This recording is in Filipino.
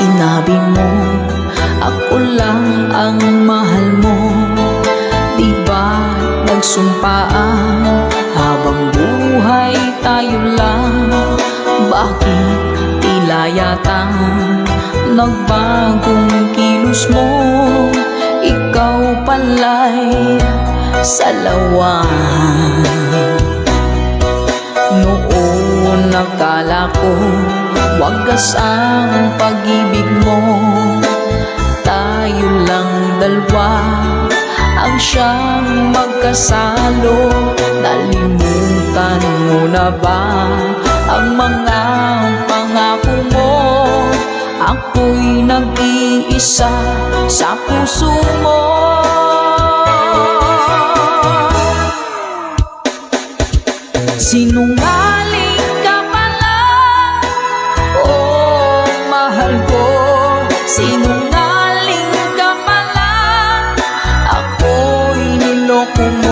Sinabi mo, ako lang ang mahal mo. Di ba nagsumpaan, habang buhay tayo lang? Bakit tila yata nagbagong kilos mo? Ikaw pala'y salawan. Noon nakala ko wagas ang pag-ibig mo. Tayo lang dalawa ang siyang magkasalo. Nalimutan mo na ba ang mga pangako mo? Ako'y nag-iisa sa puso mo. Sinungaling ka pala, oh mahal ko. Sinungaling ka pala, ako'y niloko mo.